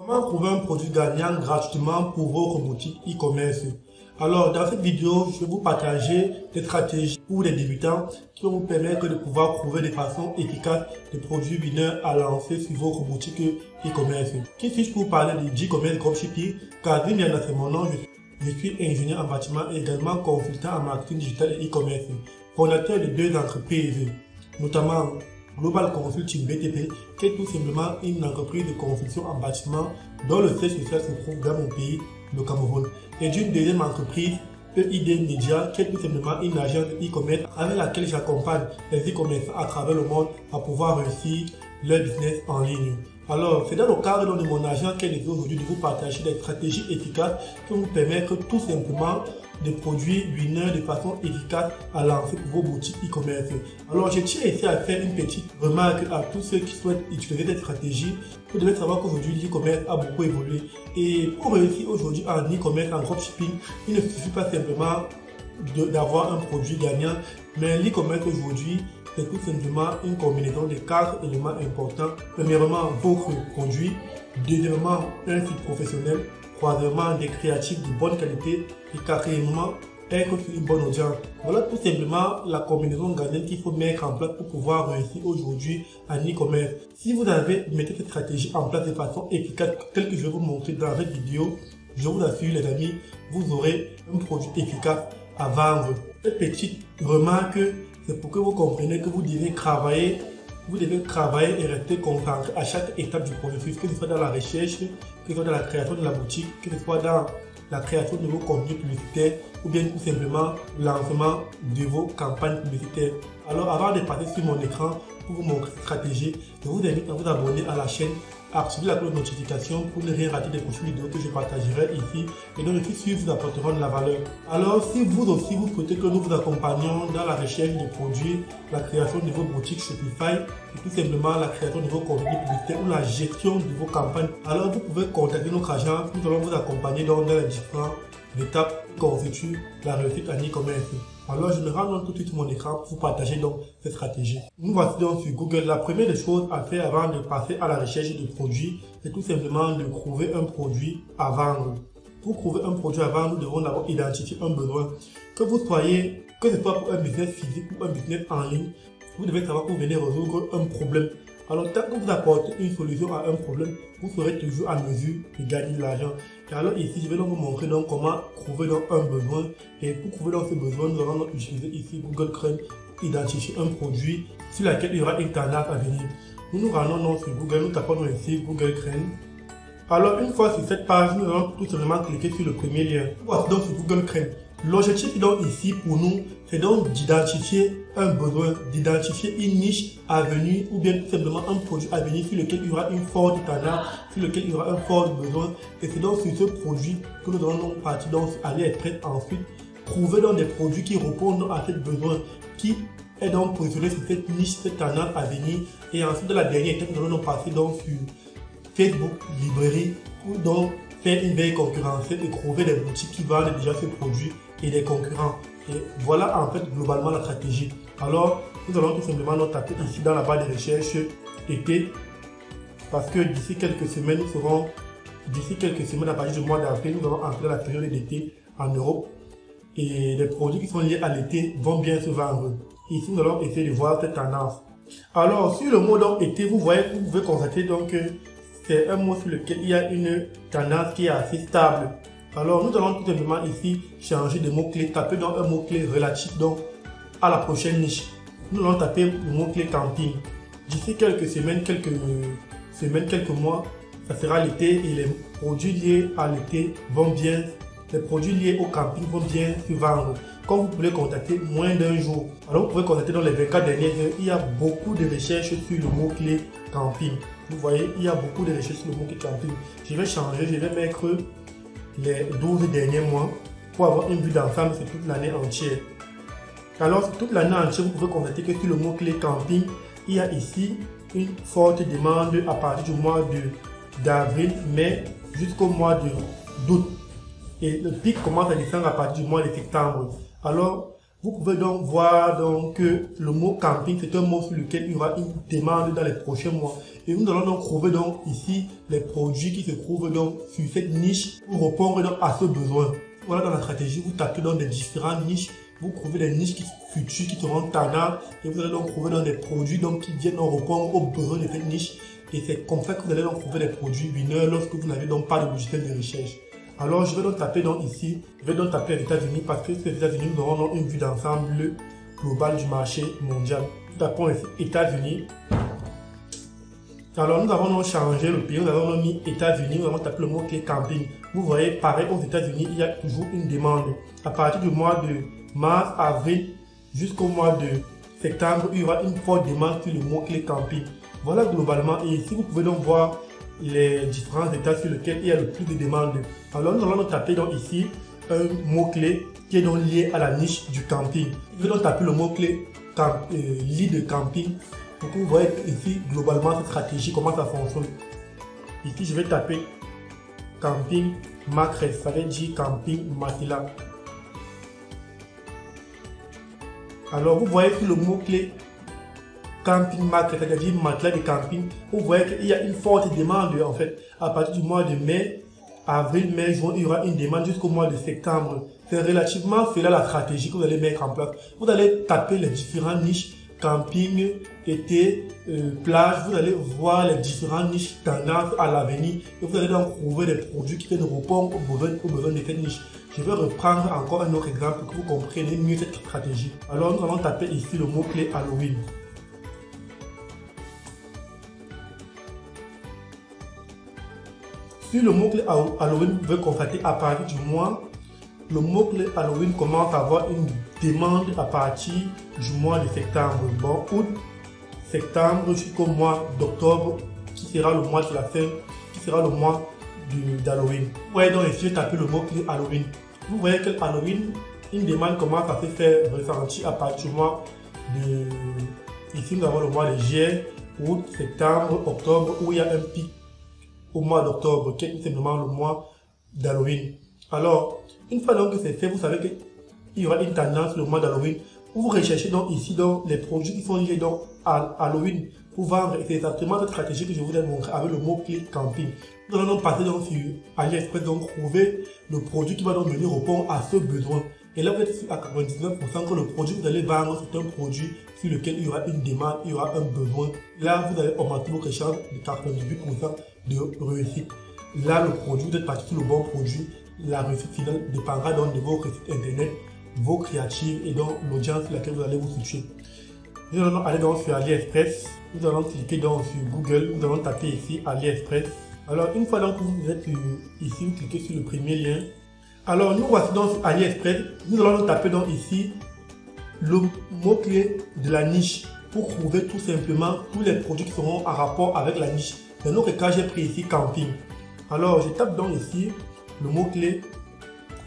Comment trouver un produit gagnant gratuitement pour votre boutique e-commerce? Alors, dans cette vidéo, je vais vous partager des stratégies pour les débutants qui vont vous permettre de pouvoir trouver de façon efficace des produits winners à lancer sur votre boutique e-commerce. Qui suis-je pour parler de e-commerce dropshipping? Kazim Yana, c'est mon nom. Je suis ingénieur en bâtiment et également consultant en marketing digital et e-commerce, fondateur de deux entreprises, notamment Global Consulting BTP, qui est tout simplement une entreprise de construction en bâtiment dont le siège social se trouve dans mon pays, le Cameroun, et d'une deuxième entreprise, EID Media, qui est tout simplement une agence de e-commerce avec laquelle j'accompagne les e-commerçants à travers le monde à pouvoir réussir leur business en ligne. Alors, c'est dans le cadre de mon agence qu'elle est aujourd'hui de vous partager des stratégies efficaces qui vont vous permettre tout simplement de produire winners de façon efficace à lancer pour vos boutiques e-commerce. Alors, je tiens ici à faire une petite remarque à tous ceux qui souhaitent utiliser cette stratégie. Vous devez savoir qu'aujourd'hui, l'e-commerce a beaucoup évolué. Et pour réussir aujourd'hui en e-commerce, en dropshipping, il ne suffit pas simplement d'avoir un produit gagnant, mais l'e-commerce aujourd'hui, c'est tout simplement une combinaison de 4 éléments importants. Premièrement, votre produit. Deuxièmement, un site professionnel. Troisièmement, des créatifs de bonne qualité. Et quatrièmement, être sur une bonne audience. Voilà tout simplement la combinaison gagnante qu'il faut mettre en place pour pouvoir réussir aujourd'hui en e-commerce. Si vous avez mis cette stratégie en place de façon efficace, telle que je vais vous montrer dans cette vidéo, je vous assure les amis, vous aurez un produit efficace à vendre. Cette petite remarque, c'est pour que vous compreniez que vous devez travailler et rester concentré à chaque étape du processus, que ce soit dans la recherche, que ce soit dans la création de la boutique, que ce soit dans la création de vos contenus publicitaires ou bien tout simplement le lancement de vos campagnes publicitaires. Alors avant de passer sur mon écran pour vous montrer cette stratégie, je vous invite à vous abonner à la chaîne, à activer la cloche de notification pour ne rien rater des prochaines vidéos que je partagerai ici et dont je suis sûr vous apporteront de la valeur. Alors si vous aussi vous souhaitez que nous vous accompagnions dans la recherche de produits, la création de vos boutiques Shopify et tout simplement la création de vos contenus publicitaires ou la gestion de vos campagnes, alors vous pouvez contacter notre agence. Nous allons vous accompagner dans les différentes étapes qui constituent la réussite en e-commerce. Alors je me rends donc tout de suite sur mon écran pour vous partager donc cette stratégie. Nous voici donc sur Google. La première des choses à faire avant de passer à la recherche de produits, c'est tout simplement de trouver un produit à vendre. Pour trouver un produit à vendre, nous devons d'abord identifier un besoin. Que ce soit pour un business physique ou un business en ligne, vous devez savoir que vous venez résoudre un problème. Alors, tant que vous apportez une solution à un problème, vous serez toujours en mesure de gagner de l'argent. Et alors ici, je vais donc vous montrer donc comment trouver donc un besoin. Et pour trouver donc ce besoin, nous allons donc utiliser ici Google Chrome pour identifier un produit sur lequel il y aura une tendance à venir. Nous nous rendons donc sur Google, nous tapons donc ici Google Chrome. Alors, une fois sur cette page, nous allons tout simplement cliquer sur le premier lien. Voici donc sur Google Chrome. L'objectif donc ici pour nous, c'est donc d'identifier un besoin, d'identifier une niche à venir ou bien tout simplement un produit à venir sur lequel il y aura une forte tendance, sur lequel il y aura un fort besoin. Et c'est donc sur ce produit que nous allons donc partir donc AliExpress ensuite, trouver donc des produits qui répondent à ce besoin, qui est donc positionné sur cette niche, cette tendance à venir. Et ensuite, dans la dernière étape, nous allons donc passer donc sur Facebook, librairie, ou donc faire une veille concurrentielle et trouver des boutiques qui vendent déjà ce produit et des concurrents. Et voilà en fait globalement la stratégie. Alors nous allons tout simplement nous taper ici dans la barre de recherche été, parce que d'ici quelques semaines à partir du mois d'avril, nous allons entrer dans la période d'été en Europe et les produits qui sont liés à l'été vont bien se vendre. Ici nous allons essayer de voir cette tendance. Alors sur le mot donc été, vous pouvez constater donc que c'est un mot sur lequel il y a une tendance qui est assez stable. Alors nous allons tout simplement ici changer de mot-clé, taper dans un mot-clé relatif donc à la prochaine niche. Nous allons taper le mot-clé camping. D'ici quelques semaines, quelques mois, ça sera l'été et les produits liés à l'été vont bien, les produits liés au camping vont bien se vendre. Comme vous pouvez contacter moins d'un jour. Alors vous pouvez contacter dans les 24 dernières heures, il y a beaucoup de recherches sur le mot-clé camping. Vous voyez, il y a beaucoup de recherches sur le mot-clé camping. Je vais changer, je vais mettre les 12 derniers mois pour avoir une vue d'ensemble sur toute l'année entière. Alors sur toute l'année entière, vous pouvez constater que sur le mot-clé camping, il y a ici une forte demande à partir du mois d'avril, mai jusqu'au mois d'août. Et le pic commence à descendre à partir du mois de septembre. Alors Vous pouvez donc voir donc que le mot camping, c'est un mot sur lequel il y aura une demande dans les prochains mois. Et nous allons donc trouver donc ici les produits qui se trouvent donc sur cette niche pour répondre donc à ce besoin. Voilà, dans la stratégie, vous tapez dans des différentes niches, vous trouvez des niches futures qui seront tendances et vous allez donc trouver dans des produits donc qui viennent donc répondre aux besoins de cette niche. Et c'est comme ça que vous allez donc trouver des produits winners lorsque vous n'avez donc pas de logiciel de recherche. Alors je vais donc taper donc ici, je vais donc taper les États-Unis parce que les États-Unis nous auront donc une vue d'ensemble globale du marché mondial. Nous tapons ici États-Unis. Alors nous avons donc changé le pays, nous avons donc mis États-Unis, nous avons tapé le mot-clé camping. Vous voyez, pareil aux États-Unis, il y a toujours une demande. À partir du mois de mars, avril jusqu'au mois de septembre, il y aura une forte demande sur le mot-clé camping. Voilà globalement, et ici vous pouvez donc voir les différents états sur lesquels il y a le plus de demandes. Alors nous allons taper donc ici un mot-clé qui est donc lié à la niche du camping. Je vais donc taper le mot-clé lit de camping. Donc vous voyez ici globalement cette stratégie, comment ça fonctionne. Ici je vais taper camping mattress, ça veut dire camping matelas. Alors vous voyez que le mot-clé camping mattress, c'est-à-dire matelas de camping, vous voyez qu'il y a une forte demande en fait. À partir du mois de mai, avril, mai, juin, il y aura une demande jusqu'au mois de septembre. C'est relativement cela la stratégie que vous allez mettre en place. Vous allez taper les différentes niches, camping, été, plage, vous allez voir les différentes niches tendances à l'avenir et vous allez donc trouver des produits qui viennent répondre aux besoins de cette niche. Je vais reprendre encore un autre exemple pour que vous compreniez mieux cette stratégie. Alors nous allons taper ici le mot-clé Halloween. Sur le mot-clé Halloween, vous pouvez constater à partir du mois, le mot-clé Halloween commence à avoir une demande à partir du mois de septembre. Bon, août, septembre jusqu'au mois d'octobre, qui sera le mois de la fin, qui sera le mois d'Halloween. Vous voyez donc ici, je tape le mot-clé Halloween. Vous voyez que Halloween, une demande commence à se faire ressentir à partir du mois de... Ici, nous avons le mois de juillet, août, septembre, octobre, où il y a un pic au mois d'octobre, qui est simplement le mois d'Halloween. Alors, une fois donc que c'est fait, vous savez qu'il y aura une tendance le mois d'Halloween. Vous recherchez donc ici donc les produits qui sont liés donc à Halloween pour vendre. Et c'est exactement cette stratégie que je vous ai montré avec le mot-clé camping. Nous allons donc passer donc sur AliExpress, donc trouver le produit qui va donc venir répondre à ce besoin. Et là, vous êtes sûr à 99% que le produit que vous allez vendre, c'est un produit sur lequel il y aura une demande, il y aura un besoin. Là, vous allez augmenter votre chance de 98% de réussite. Là, le produit, vous êtes parti sur le bon produit. La réussite finale dépendra donc de votre site internet, vos créatives et donc l'audience sur laquelle vous allez vous situer. Nous allons aller donc sur AliExpress. Nous allons cliquer donc sur Google. Nous allons taper ici AliExpress. Alors, une fois donc que vous êtes ici, vous cliquez sur le premier lien. Alors, nous voici donc sur AliExpress. Nous allons taper donc ici le mot-clé de la niche pour trouver tout simplement tous les produits qui seront en rapport avec la niche. Dans notre cas, j'ai pris ici camping. Alors, je tape donc ici le mot-clé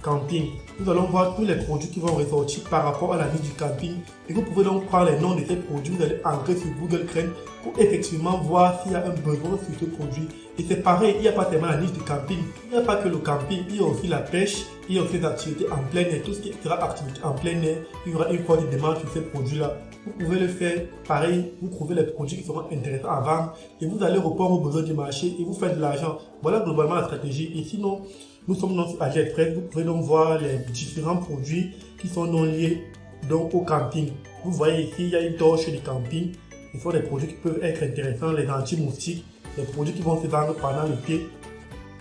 camping. Nous allons voir tous les produits qui vont ressortir par rapport à la niche du camping. Et vous pouvez donc prendre les noms de ces produits, vous allez entrer sur Google Chrome pour effectivement voir s'il y a un besoin sur ce produit. Et c'est pareil, il n'y a pas seulement la niche du camping, il n'y a pas que le camping, il y a aussi la pêche, il y a aussi les activités en plein air, tout ce qui sera activité en plein air, il y aura une forte demande sur ces produits-là. Vous pouvez le faire pareil, vous trouvez les produits qui seront intéressants à vendre et vous allez répondre aux besoins du marché et vous faites de l'argent. Voilà globalement la stratégie. Et sinon, nous sommes donc sur AliExpress, vous pouvez donc voir les différents produits qui sont donc liés donc au camping. Vous voyez ici, il y a une torche de camping. Ce sont des produits qui peuvent être intéressants, les anti-moustiques, les produits qui vont se vendre pendant l'été.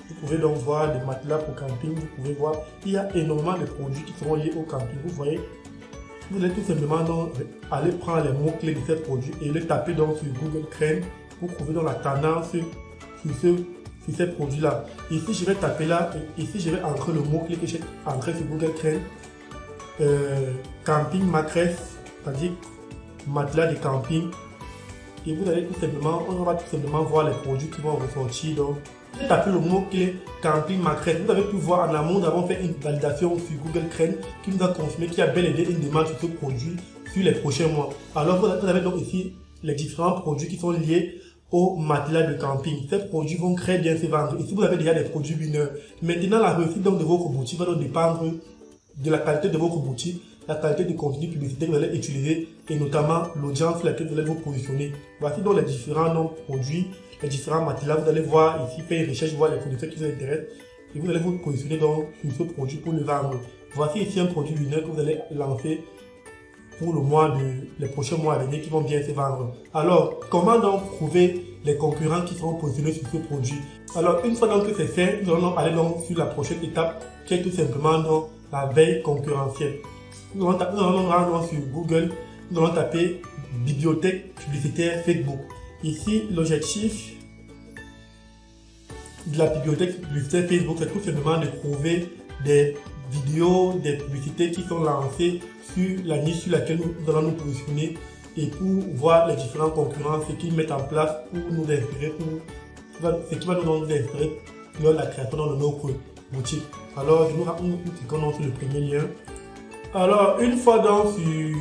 Vous pouvez donc voir des matelas pour camping, vous pouvez voir, il y a énormément de produits qui seront liés au camping. Vous voyez, vous allez tout simplement donc aller prendre les mots-clés de ces produits et les taper donc sur Google Chrome pour trouver donc la tendance sur ces produits-là. Ici, je vais taper là, ici, je vais entrer le mot-clé que j'ai entré sur Google Chrome. Camping mattress, c'est-à-dire matelas de camping. Et vous allez tout simplement, on va tout simplement voir les produits qui vont ressortir. Donc, j'ai tapé le mot-clé camping mattress. Vous avez pu voir en amont, nous avons fait une validation sur Google Chrome qui nous a confirmé qu'il y a bel et bien une demande sur ce produit sur les prochains mois. Alors, vous avez donc ici les différents produits qui sont liés au matelas de camping. Ces produits vont très bien se vendre. Ici, vous avez déjà des produits winners. Maintenant, la réussite donc de votre boutique va donc dépendre de la qualité de votre boutique, la qualité du contenu publicitaire que vous allez utiliser et notamment l'audience sur laquelle vous allez vous positionner. Voici donc les différents produits, les différents matelas. Vous allez voir ici, faire une recherche, voir les fournisseurs qui vous intéressent et vous allez vous positionner donc sur ce produit pour le vendre. Voici ici un produit lunaire que vous allez lancer pour les prochains mois à venir qui vont bien se vendre. Alors, comment donc trouver les concurrents qui seront positionnés sur ce produit? Alors, une fois donc que c'est fait, nous allons aller donc sur la prochaine étape qui est tout simplement donc la veille concurrentielle. Nous allons rendre sur Google, nous allons taper bibliothèque publicitaire Facebook. Ici, l'objectif de la bibliothèque publicitaire Facebook, c'est tout simplement de trouver des vidéos, des publicités qui sont lancées sur la niche sur laquelle nous allons nous positionner et pour voir les différents concurrents, ce qu'ils mettent en place pour nous inspirer, ce qui va nous inspirer lors de la création de notre boutique. Alors, nous cliquons sur le premier lien. Alors, une fois donc sur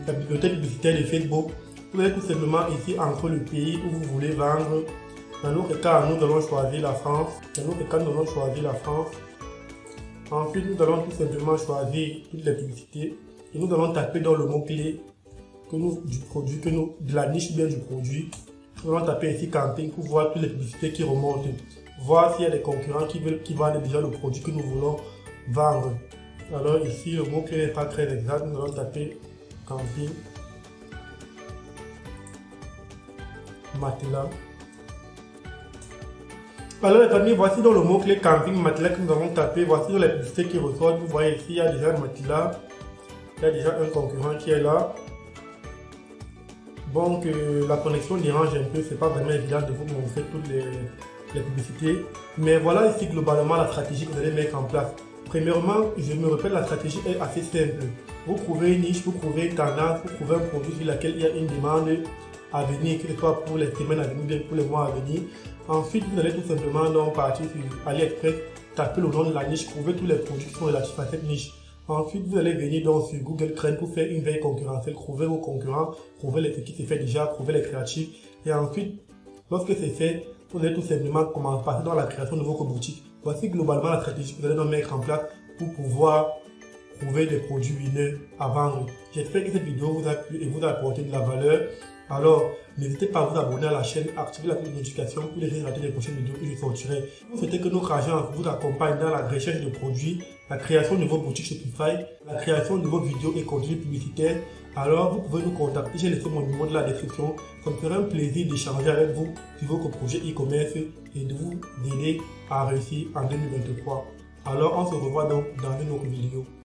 la bibliothèque publicitaire de Facebook, vous allez tout simplement ici entre le pays où vous voulez vendre. Dans notre cas, nous allons choisir la France. Ensuite, nous allons tout simplement choisir toutes les publicités et nous allons taper dans le mot-clé de la niche bien du produit. Nous allons taper ici camping pour voir toutes les publicités qui remontent. Voir s'il y a des concurrents qui vendent déjà le produit que nous voulons vendre. Alors ici, le mot-clé n'est pas très exact. Nous allons taper camping, matelas. Alors les amis, voici donc le mot-clé camping matelas que nous avons tapé. Voici donc les publicités qui ressortent. Vous voyez ici, il y a déjà un matelas. Il y a déjà un concurrent qui est là. Donc la connexion dérange un peu. C'est pas vraiment évident de vous montrer toutes les publicités. Mais voilà ici globalement la stratégie que vous allez mettre en place. Premièrement, je me répète, la stratégie est assez simple. Vous trouvez une niche, vous trouvez une tendance, vous trouvez un produit sur lequel il y a une demande à venir, que ce soit pour les semaines à venir, pour les mois à venir. Ensuite, vous allez tout simplement donc partir sur AliExpress, taper le nom de la niche, trouver tous les produits qui sont relatifs à cette niche. Ensuite, vous allez venir donc sur Google Trends pour faire une veille concurrentielle, trouver vos concurrents, trouver ce qui se fait déjà, trouver les créatifs. Et ensuite, lorsque c'est fait, vous allez tout simplement commencer à passer dans la création de votre boutique. Voici globalement la stratégie que vous allez donc mettre en place pour pouvoir trouver des produits winners à vendre. J'espère que cette vidéo vous a plu et vous a apporté de la valeur. Alors, n'hésitez pas à vous abonner à la chaîne, activer la cloche de notification pour ne rater les prochaines vidéos que je sortirai. Vous souhaitez que notre agence vous accompagne dans la recherche de produits, la création de vos boutiques Shopify, la création de vos vidéos et contenus publicitaires, alors vous pouvez nous contacter. J'ai laissé mon numéro dans la description. Ça me ferait un plaisir d'échanger avec vous sur votre projet e-commerce et de vous aider à réussir en 2023. Alors, on se revoit donc dans une autre vidéo.